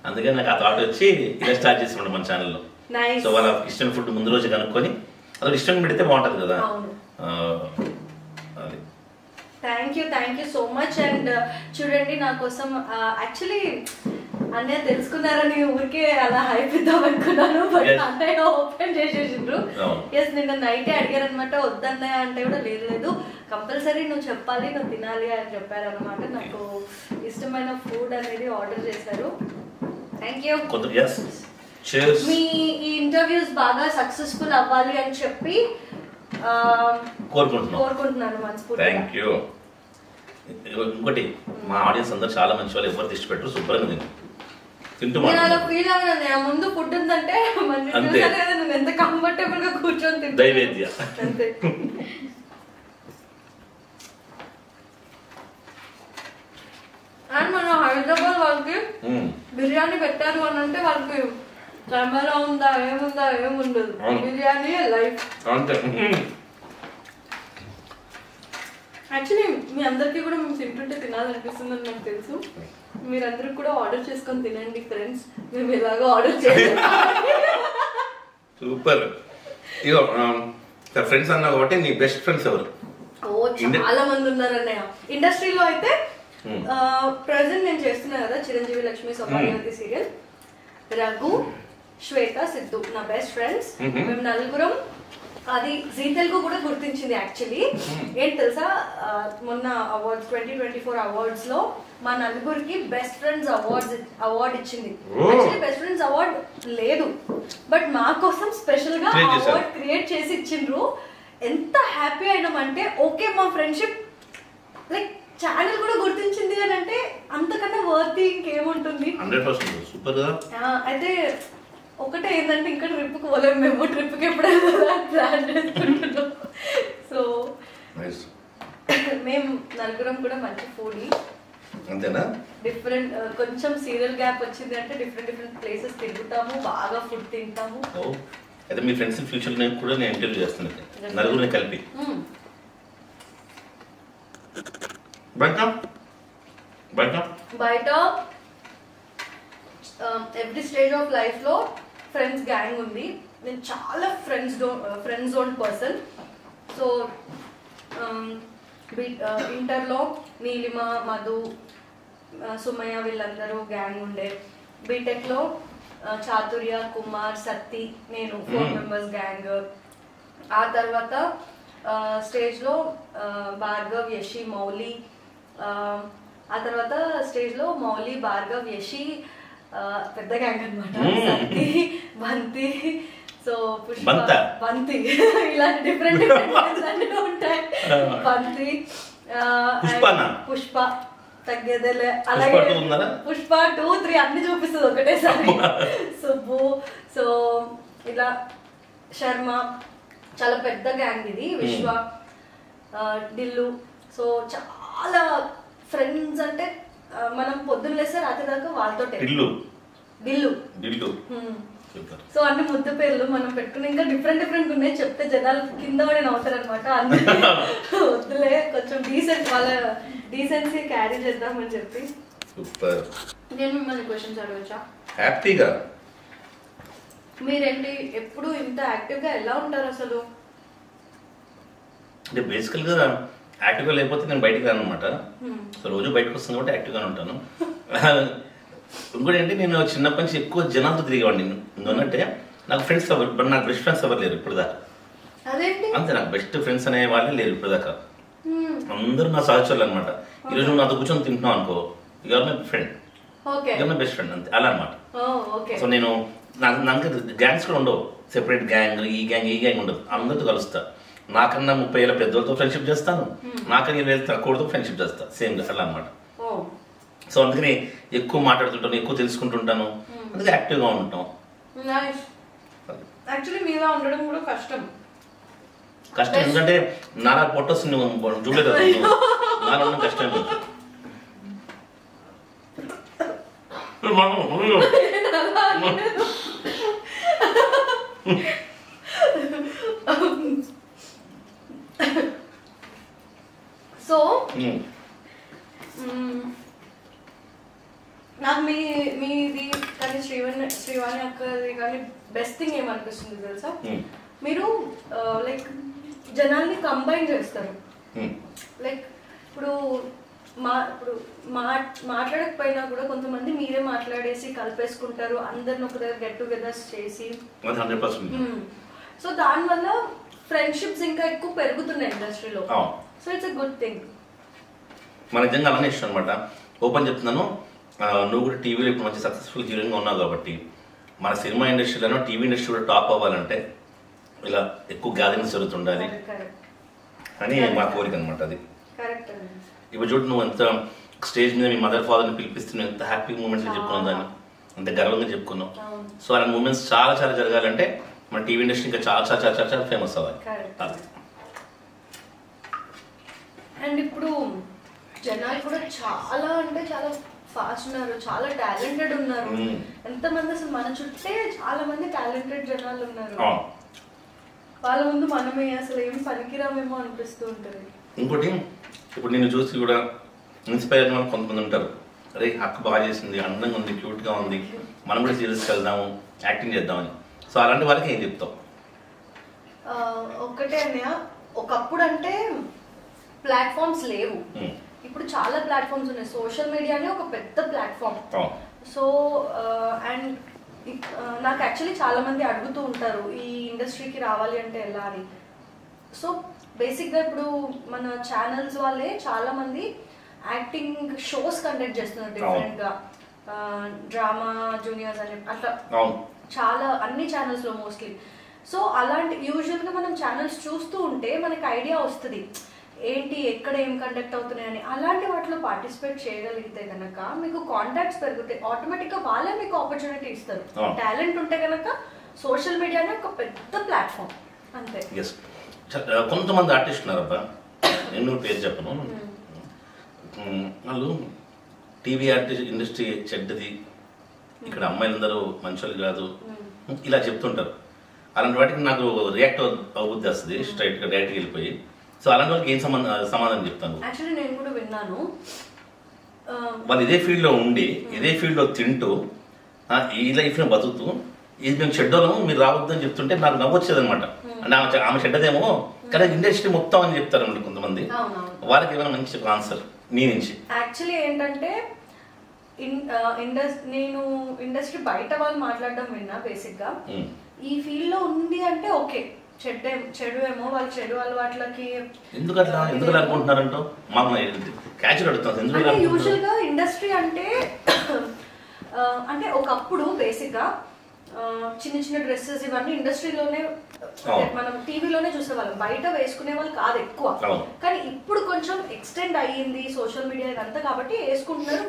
అందుకని నాకు ఆ థాట్ వచ్చి ఇలా స్టార్ట్ చేసి మన ఛానల్లో. సో వాళ్ళ ఇష్టం ఫుడ్ ముందు రోజు కనుక్కొని అది ఇష్టం పెడితే బాగుంటది కదా. అది thank you so much. And చూడండి నా కోసం యాక్చువల్లీ అన్నయ్య తెలుసుకున్నారని ఊరికే అలా హైప్ ఇద్దాం అనుకున్నాను, బట్ అన్నయ్య ఓపెన్ చేసేసిండ్రు. నిన్న నైటే అడిగారు అనమాట, వద్దన్నయ్య అంటే కూడా లేదు కంపల్సరీ నువ్వు చెప్పాలి, నువ్వు తినాలి అని చెప్పారు అనమాట. నాకు ఇష్టమైన ఫుడ్ అనేది ఆర్డర్ చేశారు. Thank you. మీ ఈ ఇంటర్వ్యూస్ బాగా సక్సెస్ఫుల్ అవ్వాలి అని చెప్పి కోరుకుంటున్నాను మనస్ఫూర్తిగా. Thank you. ఇంకోటి మా ఆడియన్స్ అందరూ చాలా మంచి వాళ్ళు, ఎవరు దిష్టి పెట్టరు, శుభ్రంగా తింటూ ఫీల్ అవ్వను. ముందు ఫుడ్ ఉందంటే నువ్వు ఎంత కంఫర్టబుల్ గా కూర్చొని తింటా. దైవేద్య. అంతే. అండ్ మన హైదరాబాద్ వాళ్ళకి బిర్యానీ పెట్టారు అని అంటే వాళ్ళకి కెమెరా ఉందా ఏముండదు, బిర్యానీ లైఫ్. యాక్చువల్లీ మీ అందరికీ కూడా మేము తింటుంటే తినాలనిపిస్తుందని నాకు తెలుసు. మీరందరూ కూడా ఆర్డర్ చేసుకొని తినండి ఫ్రెండ్స్, మేము ఇలాగా ఆర్డర్ చేయాలి. సూపర్. ఇగో ఫ్రెండ్స్ అన్నా కాబట్టి నీ బెస్ట్ ఫ్రెండ్స్ ఎవరు? ఓ చాలా మంది ఉన్నారు అన్నయ్య. ఇండస్ట్రీలో అయితే ప్రెసెంట్ నేను చేస్తున్నా కదా చిరంజీవి లక్ష్మి సౌభాగ్యవతి సీరియల్, రఘు, శ్వేత, సిద్ధు నా బెస్ట్ ఫ్రెండ్స్. మేము నలుగురం, అది జీ తెలుగు కూడా గుర్తించింది యాక్చువల్లీ. ఏంటి తెలుసా, మొన్న అవార్డ్స్ 2024 అవార్డ్స్ లో మా నలుగురికి బెస్ట్ ఫ్రెండ్స్ అవార్డ్ ఇచ్చింది. యాక్చువల్లీ బెస్ట్ ఫ్రెండ్స్ అవార్డ్ లేదు, బట్ మా కోసం స్పెషల్ గా అవార్డ్ క్రియేట్ చేసి ఇచ్చిండ్రు. ఎంత హ్యాపీ అయినామంటే, ఓకే మా ఫ్రెండ్షిప్ లైక్ ఛానల్ కూడా గుర్తించింది అని అంటే అంతకన్నా వర్తీ ఇంకేముంటుంది. 100% సూపర్ కదా. అయితే ఒకటే ఏంటంటే ఇంకా ట్రిప్కి పోలేము మేము, ట్రిప్కి ఎప్పుడైనా ప్లాన్ చేసుకుంటున్నాం. సో మేము నలుగురం కూడా మంచి ఫుడీ, అంతేనా? డిఫరెంట్ కొంచెం సీరియల్ గ్యాప్ వచ్చింది అంటే డిఫరెంట్ ప్లేసెస్ తిరుగుతాము, బాగా ఫుడ్ తింటాము. అయితే మీ ఫ్రెండ్స్ ఫ్యూచర్ నేను కూడా నేను ఇంటర్వ్యూ చేస్తున్నాను నలుగురిని కలిపి. బయట ఎవ్రీ స్టేజ్ ఆఫ్ లైఫ్ లో ఫ్రెండ్స్ గ్యాంగ్ ఉంది. నేను చాలా ఫ్రెండ్స్ జోన్ పర్సన్. సో ఇంటర్లో నీలిమ, మధు, సుమయ్య వీళ్ళందరూ గ్యాంగ్ ఉండే. బీటెక్లో చాతుర్య, కుమార్, సత్తి, నేను 4 మెంబర్స్ గ్యాంగ్. ఆ తర్వాత స్టేజ్లో భార్గవ్, యషి, మౌలి. ఆ తర్వాత స్టేజ్లో మౌలి, భార్గవ్, యషి పెద్ద గ్యాంగ్ అనమాట. సత్తి, బంతి, సో పుష్ప, బంతి, ఇలాంటి డిఫరెంట్ అన్నీ ఉంటాయి. బంతి, పుష్ప తగ్గేదేలే, అలాగే పుష్ప 2, 3 అన్ని చూపిస్తుంది ఒకటేసారి. సుబ్బు, సో ఇలా శర్మ, చాలా పెద్ద గ్యాంగ్ ఇది. విశ్వ, ఢిల్లు. సో చాలా ఫ్రెండ్స్ అంటే మనం పొద్దున్న లేస్తే రాత్రి దాకా వాళ్ళతో. ఢిల్లు. సో అన్ని ముద్దు పేర్లు మనం పెట్టుకుని ఇంకా డిఫరెంట్ ఉన్నాయి. చెప్తే జనాలు కింద పడి నవ్వుతారు అనమాట. వద్దులే, కొంచెం వాళ్ళ డీసెన్సీ క్యారీ చేద్దామని చెప్పి. నేను మిమ్మల్ని క్వశ్చన్స్ అడగచ్చా? హ్యాపీగా. మీరేంటి ఎప్పుడు ఇంత యాక్టివ్ గా ఎలా ఉంటారు అసలు? అంటే బేసికల్ గా యాక్టివ్ గా లేకపోతే నేను బయటకు రాను అనమాట. సో రోజు బయటకు వస్తాను కాబట్టి యాక్టివ్ గానే ఉంటాను. ఇంకోటి అంటే నేను చిన్నప్పటి నుంచి ఎక్కువ జనాలతో తిరిగేవాడిని. ఎందుకంటే నాకు ఫ్రెండ్స్ ఎవరు, నాకు బెస్ట్ ఫ్రెండ్స్ ఎవరు లేరు ఇప్పుడు దాకా. అంతే, నాకు బెస్ట్ ఫ్రెండ్స్ అనే వాళ్ళే లేరు ఇప్పుడు దాకా. అందరూ నా సహచరులు అనమాట. ఈరోజు నువ్వు నాతో కూర్చొని తింటున్నావు అనుకో, ఇక మై ఫ్రెండ్, ఇక మై బెస్ట్ ఫ్రెండ్, అంతే అలా అనమాట. సో నేను నాకు గ్యాంగ్స్ కూడా ఉండవు, సెపరేట్ గ్యాంగ్ ఈ గ్యాంగ్ ఉండదు. అందరితో కలుస్తా. నాకన్నా 30 ఏళ్ళ పెద్దోళ్ళతో ఫ్రెండ్షిప్ చేస్తాను, నాకన్నా 20 ఏళ్ళ తక్కువతో ఫ్రెండ్షిప్ చేస్తా, సేమ్ అలా అనమాట. సో అందుకని ఎక్కువ మాట్లాడుతుంటాను, ఎక్కువ తెలుసుకుంటుంటాను, అందుకే యాక్టివ్గా ఉంటాం. యాక్చువల్లీ మీలా ఉండడం కూడా కష్టం ఎందుకంటే నాలా పొట్టొస్తుంది చూడలేదు, నాలా ఉండడం కష్టం. సో నాకు మీది కానీ శ్రీవాణి అక్కది కానీ బెస్ట్ థింగ్ ఏమనిపిస్తుంది తెలుసా, మీరు లైక్ జనాల్ని కంబైన్ చేస్తారు. లైక్ ఇప్పుడు మాట్లాడకపోయినా కూడా కొంతమంది మీరే మాట్లాడేసి కలిపేసుకుంటారు, అందరిని ఒక దగ్గర గెట్ టుగెదర్స్ చేసి. సో దానివల్ల ఫ్రెండ్షిప్స్ ఇంకా ఎక్కువ పెరుగుతున్నాయి ఇండస్ట్రీలో. So it's a good thing. మన నిజంగా అలానే ఇష్టం అనమాట. ఓపెన్ చెప్తున్నాను, నువ్వు కూడా టీవీలో ఇప్పుడు మంచి సక్సెస్ఫుల్ హీరోయిన్గా ఉన్నావు కాబట్టి మన సినిమా ఇండస్ట్రీలోనో టీవీ ఇండస్ట్రీ కూడా టాప్ అవ్వాలంటే ఇలా ఎక్కువ గ్యాదరింగ్స్ జరుగుతుండాలి అని మా కోరిక అనమాట. అది ఇప్పుడు చూడు, నువ్వు ఎంత స్టేజ్ మీద మీ మదర్ ఫాదర్ని పిలిపిస్తున్నావు, ఎంత హ్యాపీ మూమెంట్స్ చెప్పుకున్నావు, దాన్ని అంత గర్వంగా చెప్పుకున్నావు. సో అలాంటి మూమెంట్స్ చాలా చాలా జరగాలంటే మన టీవీ ఇండస్ట్రీ ఇంకా చాలా చాలా చాలా చాలా ఫేమస్ అవ్వాలి. అండ్ ఇప్పుడు జనాలు కూడా చాలా అంటే చాలా ఫాస్ట్ ఉన్నారు, చాలా టాలెంటెడ్ ఉన్నారు. ఎంతమంది అసలు మన చుట్టే చాలా మంది టాలెంటెడ్ జనాలు ఉన్నారు. వాళ్ళ ముందు మనమే అసలు ఏం పనికిరామేమో అనిపిస్తూ ఉంటుంది. ఇంకోటి ఇప్పుడు నేను చూసి కూడా ఇన్స్పైర్ అయిన వాళ్ళు కొంతమంది ఉంటారు, అరే అక్క బాగా చేసింది, అందంగా ఉంది, క్యూట్గా ఉంది, మనం కూడా సీరియల్స్కి వెళ్దాము, యాక్టింగ్ చేద్దామని. సో అలాంటి వాళ్ళకి ఏం చెప్తాం? ఒక్కటే అన్నయ్య, ఒకప్పుడు అంటే ప్లాట్ఫామ్స్ లేవు, ఇప్పుడు చాలా ప్లాట్ఫామ్స్ ఉన్నాయి. సోషల్ మీడియానే ఒక పెద్ద ప్లాట్ఫామ్. సో అండ్ నాకు యాక్చువల్లీ చాలా మంది అడుగుతూ ఉంటారు ఈ ఇండస్ట్రీకి రావాలి అంటే ఎలా అని. సో బేసిక్గా ఇప్పుడు మన ఛానల్స్ వాళ్ళే చాలా మంది యాక్టింగ్ షోస్ కండక్ట్ చేస్తున్నారు డిఫరెంట్గా, డ్రామా జూనియర్స్ అని అట్లా చాలా అన్ని ఛానల్స్లో మోస్ట్లీ. సో అలాంటి యూజువల్గా మనం ఛానల్స్ చూస్తూ ఉంటే మనకి ఐడియా వస్తుంది ఏంటి ఎక్కడ ఏం కండక్ట్ అవుతున్నాయని. అలాంటి వాటిలో పార్టిసిపేట్ చేయగలిగితే కనుక మీకు కాంటాక్ట్స్ పెరుగుతాయి, ఆటోమేటిక్గా వాళ్ళే మీకు ఆపర్చునిటీ ఇస్తారు. టాలెంట్ ఉంటే కనుక సోషల్ మీడియానే ఒక పెద్ద ప్లాట్ఫామ్ అంతే. కొంతమంది ఆర్టిస్ట్ ఉన్నారబ్బా, నేను పేరు చెప్పను, వాళ్ళు టీవీ ఆర్టిస్ట్ ఇండస్ట్రీ చెడ్డది, ఇక్కడ అమ్మాయిలందరూ మంచోళ్ళు కాదు ఇలా చెప్తుంటారు. అలాంటి వాటికి నాకు రియాక్ట్ అవుద్ది వస్తుంది స్ట్రైట్గా డైరెక్ట్గా వెళ్ళిపోయి. సో అలాంటి వాళ్ళకి ఏం సమాధానం చెప్తాను? యాక్చువల్లీ నేను కూడా విన్నాను, వాళ్ళు ఇదే ఫీల్డ్లో ఉండి ఇదే ఫీల్డ్లో తింటూ ఈ లైఫ్ని బతుకుతూ ఇది మేము చెడ్డోళ్ళము మీరు రావద్దు అని చెప్తుంటే నాకు నవ్వొచ్చేది అనమాట. అంటే ఆమె చెడ్డదేమో కానీ ఇండస్ట్రీ మొత్తం అని చెప్తారు అన్నమాట కొంతమంది. వాళ్ళకి ఏమైనా మంచి ఆన్సర్ నీ నుంచి? యాక్చువల్లీ ఏంటంటే నేను ఇండస్ట్రీ బయట వాళ్ళు మాట్లాడడం విన్నా. బేసిక్గా ఈ ఫీల్డ్ లో ఉంది అంటే ఓకే, చెడు ఏమో వాళ్ళ చెడు అలవాట్లకి ఎందుకు అనుకుంటున్నారంటో యూజువల్ గా ఇండస్ట్రీ అంటే అంటే ఒకప్పుడు బేసిక్ గా చిన్న చిన్న డ్రెస్సెస్ ఇవన్నీ ఇండస్ట్రీలోనే మనం టీవీలోనే చూసేవాళ్ళం, బయట వేసుకునే వాళ్ళు కాదు ఎక్కువ. కానీ ఇప్పుడు కొంచెం ఎక్స్టెండ్ అయ్యింది సోషల్ మీడియా ఇదంతా కాబట్టి వేసుకుంటున్నారు,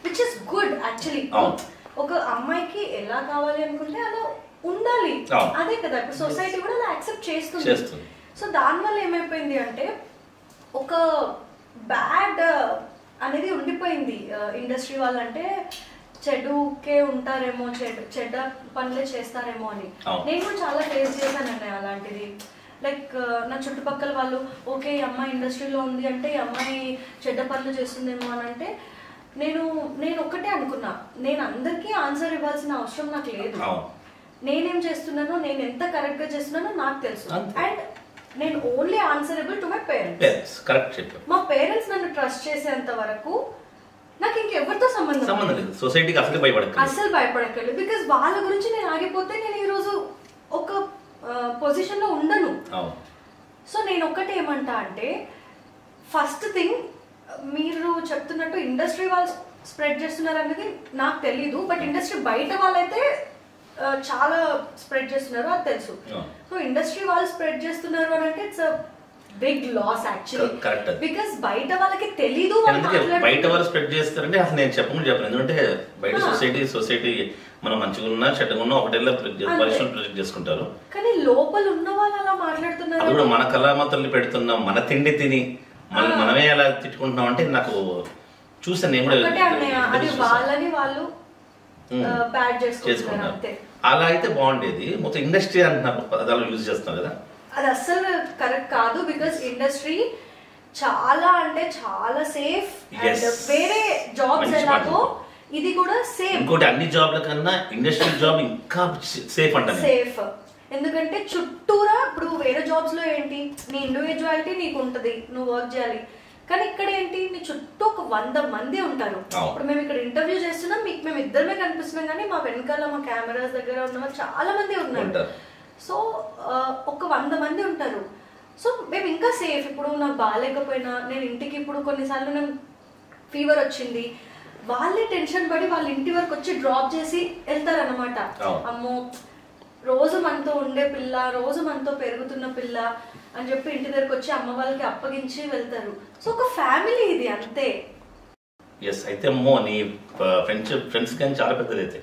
విచ్ ఇస్ గుడ్ యాక్చువల్లీ. ఒక అమ్మాయికి ఎలా కావాలి అనుకుంటే అలా ఉండాలి, అదే కదా ఇప్పుడు సొసైటీ కూడా అలా యాక్సెప్ట్ చేస్తుంది. సో దానివల్ల ఏమైపోయింది అంటే ఒక బ్యాడ్ అనేది ఉండిపోయింది. ఇండస్ట్రీ వాళ్ళంటే చెడుకే ఉంటారేమో, చెడ్డ పనులే చేస్తారేమో అని. నేను కూడా చాలా ఫేస్ చేశానండి అలాంటిది. లైక్ నా చుట్టుపక్కల వాళ్ళు ఓకే ఈ అమ్మాయి ఇండస్ట్రీలో ఉంది అంటే ఈ అమ్మాయి చెడ్డ పనులు చేస్తుందేమో అని అంటే నేను ఒక్కటే అనుకున్నా, నేను అందరికీ ఆన్సర్ ఇవ్వాల్సిన అవసరం నాకు లేదు. నేనేం చేస్తున్నానో నేను ఎంత కరెక్ట్ గా చేస్తున్నానో నాకు తెలుసు. అండ్ నేను only answerable to my parents. మా పేరెంట్స్ నన్ను ట్రస్ట్ చేసేంత వరకు నాకు ఇంకెవరితో సంబంధం లేదు. సొసైటీకి అసలు భయపడక్కర్లేదు. బికాస్ వాళ్ళ గురించి నేను ఆగిపోతే నేను ఈరోజు ఒక పొజిషన్ లో ఉండను. సో నేను ఒక్కటే ఏమంటా అంటే ఫస్ట్ థింగ్ మీరు చెప్తున్నట్టు ఇండస్ట్రీ వాళ్ళు స్ప్రెడ్ చేస్తున్నారు అనేది నాకు తెలీదు, బట్ ఇండస్ట్రీ బయట వాళ్ళైతే చాలా స్ప్రెడ్ చేస్తున్నారు అది తెలుసు. సో ఇండస్ట్రీ వాళ్ళు స్ప్రెడ్ చేస్తున్నారు అని అంటే it's big loss actually, because బయట వాళ్ళకి తెలీదు. బయట వాళ్ళు స్ప్రెడ్ చేస్తారంటే అసలు నేను చెప్పను ఎందుకంటే బయట సొసైటీ మనం మంచిగా ఉన్నా చెడ్డగా ఉన్నా ఒకటేలా ప్రొజెక్ట్ చేసుకుంటారు, కానీ లోపల ఉన్న వాళ్ళు అలా మాట్లాడుతున్నారు. అది కూడా మన కళామతల్ని పెడుతున్నాం, మన తిండి తిని మనమే అలా తిట్టుకుంటున్నాం అంటే నాకు చూసాను నేను కూడా. అది వాళ్ళని వాళ్ళు బ్యాడ్ చేసుకుంటున్నారు. అలా అయితే బాగుండేది. మొత్తం ఇండస్ట్రీ అంటున్నారు పదాలు యూజ్ చేస్తాం కదా, అది అస్సలు కరెక్ట్ కాదు. బికాస్ ఇండస్ట్రీ చాలా అంటే చాలా సేఫ్. వేరే జాబ్స్ ఎలాగో ఇది కూడా సేఫ్. ఇంకోటి అన్ని జాబ్ల కన్నా ఇండస్ట్రీ జాబ్ ఇంకా సేఫ్ అంటే సేఫ్. ఎందుకంటే చుట్టూరా ఇప్పుడు వేరే జాబ్స్ లో ఏంటి నీ ఇండివిజువాలిటీ నీకు ఉంటది, నువ్వు వర్క్ చేయాలి. కానీ ఇక్కడ ఏంటి నీ చుట్టూ ఒక 100 మంది ఉంటారు. ఇప్పుడు మేము ఇక్కడ ఇంటర్వ్యూ చేస్తున్నాం, మీకు మేము ఇద్దరమే కనిపిస్తున్నాం, కానీ మా వెనకాల మా కెమెరాస్ దగ్గర ఉన్న వాళ్ళు చాలా మంది ఉన్నారు. సో ఒక 100 మంది ఉంటారు. సో మేము ఇంకా సేఫ్. ఇప్పుడు నాకు బాగాలేకపోయినా నేను ఇంటికి ఇప్పుడు కొన్నిసార్లు నేను ఫీవర్ వచ్చింది, వాళ్ళే టెన్షన్ పడి వాళ్ళ ఇంటి వరకు వచ్చి డ్రాప్ చేసి వెళ్తారన్నమాట. అమ్మో రోజు మనతో ఉండే పిల్ల, రోజు మనతో పెరుగుతున్న పిల్ల అని చెప్పి ఇంటి దగ్గరకు వచ్చి అమ్మ వాళ్ళకి అప్పగించి వెళ్తారు. సో ఒక ఫ్యామిలీ ఇది అంతే. అయితే అమ్మో నీ ఫ్రెండ్స్ కానీ చాలా పెద్దది. అయితే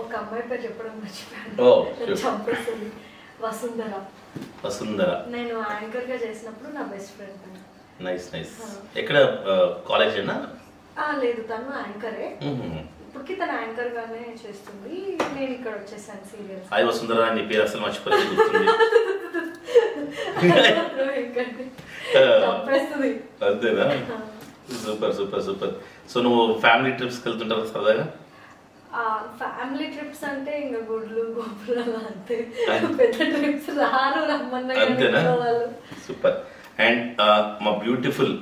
ఒక అమ్మాయి పేరు చెప్పడం మర్చిపోయాను, చంపేస్తుంది. వసుంధర. నేను యాంకర్ గా చేసినప్పుడు నా బెస్ట్ ఫ్రెండ్. Nice nice. ఎక్కడ కాలేజ్ అయినా? లేదు, తను యాంకరే. ఇప్పటికి తన యాంకర్ గానే చేస్తుంది. నేను ఇక్కడ వచ్చేసాను సీరియల్స్. హాయ్ వసుంధర నీ పేరు అసలు మర్చిపోలేదు, గుర్తుంది. అంతేనా? Super super super. సో నువ్వు ఫ్యామిలీ ట్రిప్స్ కి వెళ్తుంటావు సరదాగా? ఫ్యామిలీ ట్రిప్స్ అంటే ఇంకా గుడ్లు గోపురాలు అంతే, పెద్ద ట్రిప్స్ రారు రమ్మన్నా. అంతేనా? సూపర్. అండ్ మా బ్యూటిఫుల్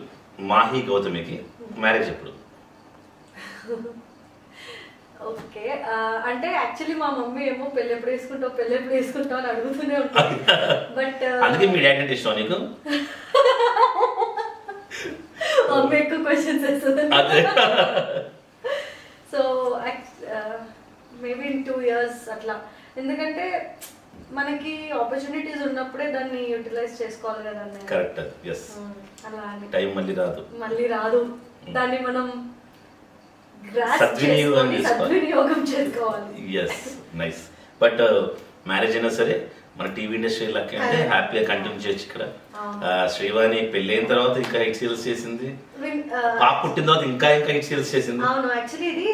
మాహి గౌతమికి మ్యారేజ్ ఎప్పుడు? ఓకే, అంటే యాక్చువల్లీ మా మమ్మీ ఏమో పెళ్ళి ఎప్పుడు వేసుకుంటావు అని అడుగుతూనే ఉంటుంది. బట్ అందుకే మీ డాడీ అంటే ఇష్టం నీకు? మమ్మీ ఎక్కువ క్వశ్చన్స్ వేస్తుంది. సో మేబీ ఇన్ 2 years అట్లా. ఎందుకంటే మనకి ఆపర్చునిటీస్ ఉన్నప్పుడే దాన్ని యూటిలైజ్ చేసుకోవాలి కదా. కరెక్ట్. ఎస్. అలా టైం మళ్ళీ రాదు. దాన్ని మనం సద్వినియోగం చేసుకోవాలి. Yes, nice. బట్ మ్యారేజ్ అయినా సరే మన టీవీ ఇండస్ట్రీ లెక్క అంటే హ్యాపీగా కంటిన్యూ చేయొచ్చు ఇక్కడ. శ్రీవాణి పెళ్ళైన తర్వాత ఇంకా హిట్ సీరియల్స్ చేసింది, పాప పుట్టిన తర్వాత ఇంకా హిట్ సీరియల్స్ చేసింది. అవును, యాక్చువల్లీ ఇది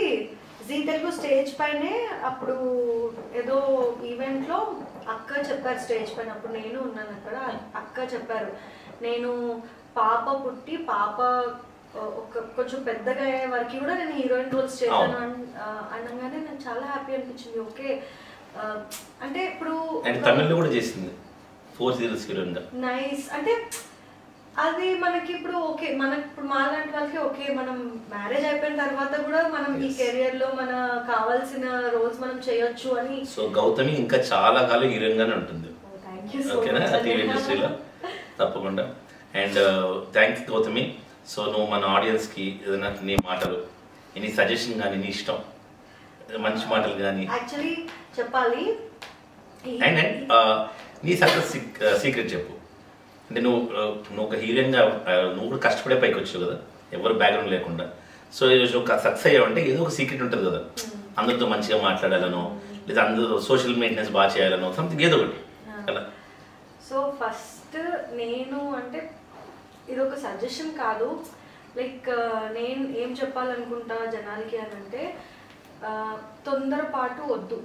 జీ తెలుగు స్టేజ్ పైనే అప్పుడు ఏదో ఈవెంట్ లో అక్క చెప్పారు స్టేజ్ పైన, అప్పుడు నేను ఉన్నాను అక్కడ. అక్క చెప్పారు నేను పాప పుట్టి పాప కొంచెం పెద్దగా అయ్యే వరకు కూడా నేను హీరోయిన్ రోల్స్ చేశాను అనగానే నాకు చాలా హ్యాపీ అనిపించింది. ఓకే, అంటే ఇప్పుడు తమిళ్లో కూడా చేసింది 4 సీరియల్స్ హీరోయిన్ గా. నైస్. అంటే అది మనకి ఇప్పుడు ఓకే, మనకి ఇప్పుడు మా లాంటి వాళ్ళకి ఓకే, మనం మ్యారేజ్ అయిపోయిన తర్వాత కూడా మనం ఈ కెరియర్ లో మన కావాల్సిన రోల్స్ మనం చేయొచ్చు అని. సో గౌతమి ఇంకా చాలా కాలం హీరోయిన్ గానే ఉంటుంది. ఓకేనా టీవీ ఇండస్ట్రీలో? తప్పకుండా. And thanks Gautami. సో నువ్వు మన ఆడియన్స్ కి ఏదైనా నీ మాటలు, నీ సజెషన్ కానీ, నీ ఇష్టం మంచి మాటలు కానీ యాక్చువల్లీ చెప్పాలి. అండ్ నీ సక్సెస్ సీక్రెట్ చెప్పు. అంటే నువ్వు ఒక హీరోయిన్ గా నువ్వు కూడా కష్టపడే పైకి వచ్చావు కదా, ఎవరు బ్యాక్గ్రౌండ్ లేకుండా. సో ఈరోజు ఒక సక్సెస్ అయ్యావంటే ఏదో ఒక సీక్రెట్ ఉంటుంది కదా, అందరితో మంచిగా మాట్లాడాలనో, లేదా అందరూ సోషల్ మెయింటెనెన్స్ బాగా చేయాలనో, సంథింగ్ ఏదో ఒకటి అలా. సో ఫస్ట్ నేను అంటే ఇది ఒక సజెషన్ కాదు, లైక్ నేను ఏం చెప్పాలనుకుంటా జనాలకి అని అంటే, తొందరపాటు వద్దు.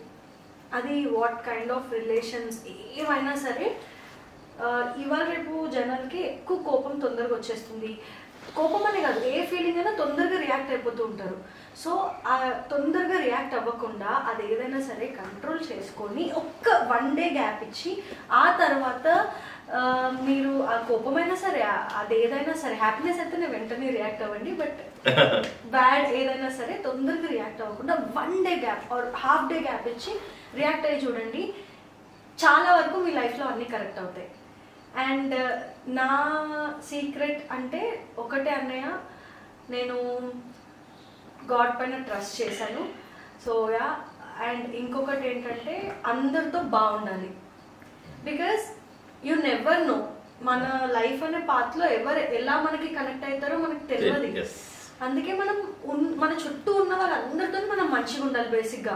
అది వాట్ కైండ్ ఆఫ్ రిలేషన్స్ ఏమైనా సరే, ఇవాళ రేపు జనాలకి ఎక్కువ కోపం తొందరగా వచ్చేస్తుంది. కోపం అనే కాదు, ఏ ఫీలింగ్ అయినా తొందరగా రియాక్ట్ అయిపోతూ ఉంటారు. సో ఆ తొందరగా రియాక్ట్ అవ్వకుండా అది ఏదైనా సరే కంట్రోల్ చేసుకొని ఒక్క 1 day గ్యాప్ ఇచ్చి ఆ తర్వాత మీరు ఆ కోపమైనా సరే, అది ఏదైనా సరే, హ్యాపీనెస్ అయితే నేను వెంటనే రియాక్ట్ అవ్వండి, బట్ బ్యాడ్ ఏదైనా సరే తొందరగా రియాక్ట్ అవ్వకుండా 1 day gap or ½ day gap ఇచ్చి రియాక్ట్ అయ్యి చూడండి. చాలా వరకు మీ లైఫ్లో అన్నీ కరెక్ట్ అవుతాయి. అండ్ నా సీక్రెట్ అంటే ఒకటే అన్నయ్య, నేను గాడ్ పైన ట్రస్ట్ చేశాను. సో యా, అండ్ ఇంకొకటి ఏంటంటే అందరితో బాగుండాలి. బికాస్ యూ నెవర్ నో మన లైఫ్ అనే పాత్లో ఎవరు ఎలా మనకి కనెక్ట్ అవుతారో మనకి తెలియదు. అందుకే మనం మన చుట్టూ ఉన్న వాళ్ళందరితో మనం మంచిగా ఉండాలి బేసిక్గా.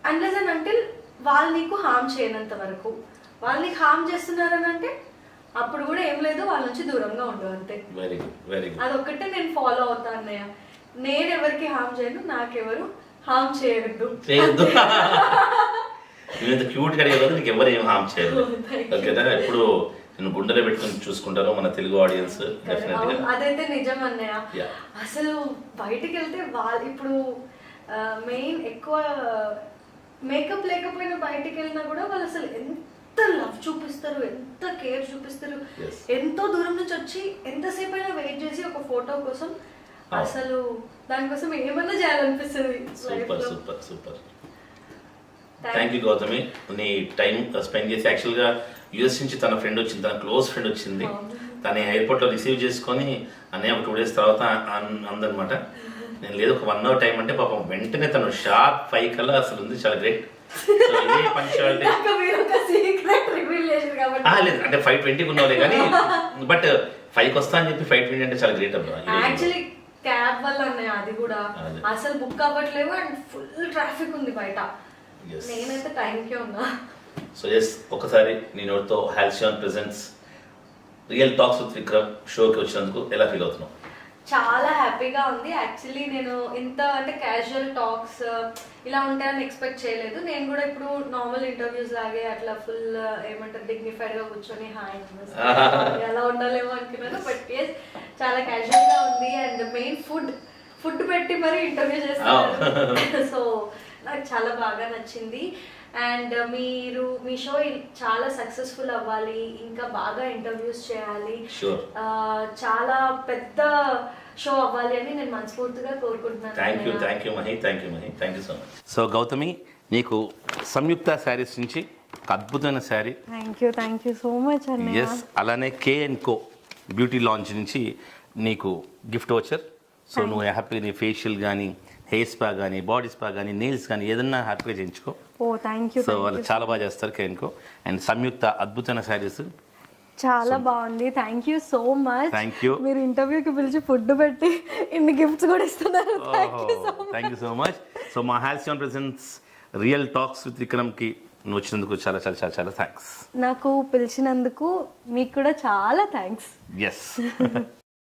అన్లెస్ అండ్ అంటిల్ వాళ్ళు నీకు హార్మ్ చేయనంత వరకు. వాళ్ళు నీకు హార్మ్ చేస్తున్నారని అంటే అప్పుడు కూడా ఏం లేదు, వాళ్ళ నుంచి దూరంగా ఉండు అంతే. అదొక్కటే నేను ఫాలో అవుతా అన్నయ్య. నేను ఎవరికి హార్మ్ చేయను, నాకెవరు హార్మ్ చేయొద్దు. క్యూట్ గా నీకు ఎవరు ఏం హార్మ్ చేయదు. ఓకేనా? ఇప్పుడు నేను గుండెలో పెట్టుకుని చూసుకుంటారు మన తెలుగు ఆడియన్స్. అదైతే నిజం అన్నయ్య. అసలు బయటికి వెళ్తే వాళ్ళు ఇప్పుడు మెయిన్ ఎక్కువ మేకప్ లేకపోయినా బయటికి వెళ్ళినా కూడా వాళ్ళు అసలు ఎంత లవ్ చూపిస్తారు, ఎంత కేర్ చూపిస్తారు. ఎంతో దూరం నుంచి వచ్చి ఎంతసేపు అయినా వెయిట్ చేసి ఒక ఫోటో కోసం, అసలు దానికోసం ఏమన్నా చేయాలనిపిస్తుంది. Super super super. Thank you Gautami, నీ టైం స్పెండ్ చేసి. యాక్చువల్గా యూఎస్ నుంచి తన ఫ్రెండ్ వచ్చింది, తన క్లోజ్ ఫ్రెండ్ వచ్చింది. తన ఎయిర్పోర్ట్లో రిసీవ్ చేసుకొని అన్నయ్య 2 days తర్వాత అందనమాట. నేను లేదు ఒక 1 hour టైం అంటే పాపం వెంటనే తను షార్ప్ 5 కల్లా అసలు ఉంది. చాలా గ్రేట్. లేదు అంటే 5:20 ఉన్నావులే కానీ, బట్ 5కి వస్తా అని చెప్పి 5:20 అంటే చాలా గ్రేట్ అబ్బా. యాక్చువల్లీ క్యాబ్ వల్ల అది కూడా అసలు బుక్ అవ్వట్లేవు అండ్ ఫుల్ ట్రాఫిక్ ఉంది బయట. నేనైతే టైంకే ఉన్నా. సో ఎస్, ఒకసారి నీ నోటితో Halcyon presents real talks with Vikram షోకి వచ్చినందుకు ఎలా ఫీల్ అవుతున్నావు? చాలా హ్యాపీగా ఉంది. యాక్చువల్లీ నేను ఇంత అంటే క్యాజువల్ టాక్స్ ఇలా ఉంటాయని ఎక్స్పెక్ట్ చేయలేదు. నేను కూడా ఇప్పుడు నార్మల్ ఇంటర్వ్యూస్ లాగే అట్లా ఫుల్ ఏమంటారు డిగ్నిఫైడ్ గా కూర్చొని హాయ్ ఎలా ఉండాలేమో అనుకున్నాను. బట్ ఎస్ చాలా క్యాజువల్ గా ఉంది. అండ్ మెయిన్ ఫుడ్ పెట్టి మరి ఇంటర్వ్యూ చేస్తారు. సో నాకు చాలా బాగా నచ్చింది. అండ్ మీ షో చాలా సక్సెస్ఫుల్ అవ్వాలి, ఇంకా బాగా ఇంటర్వ్యూస్ చేయాలి, చాలా పెద్ద షో అవ్వాలి అని నేను మనస్ఫూర్తిగా కోరుకుంటున్నాను. Thank you so much. So Gautami, నీకు సంయుక్త శారీస్ నుంచి ఒక అద్భుతమైన sari. Thank you so much అన్నయ్య. ఎస్, అలానే K&Co బ్యూటీ లాంచ్ నుంచి నీకు గిఫ్ట్ వచ్చర్. సో నువ్వు హ్యాపీగా నీ ఫేషియల్ కానీ, హెయిర్ స్పా కానీ, బాడీ స్పా కానీ, నెయిల్స్ కానీ ఏదన్నా హ్యాపీగా చేయించుకో. సో వాళ్ళు చాలా బాగా చేస్తారు K&Co. అండ్ సంయుక్త అద్భుతమైన శారీస్ చాలా బాగుంది. Thank you so much. Thank you. మీరు ఇంటర్వ్యూకి పిలిచి ఫుడ్ పెట్టి ఇన్ని గిఫ్ట్స్ కూడా ఇస్తున్నారు. Thank you so much. So మా హాల్సియాన్ ప్రెజెన్స్ రియల్ టాక్స్ విత్ విక్రమ్కి నువ్వు వచ్చినందుకు చాలా చాలా చాలా చాలా థ్యాంక్స్. నాకు పిలిచినందుకు మీకు కూడా చాలా థ్యాంక్స్. ఎస్.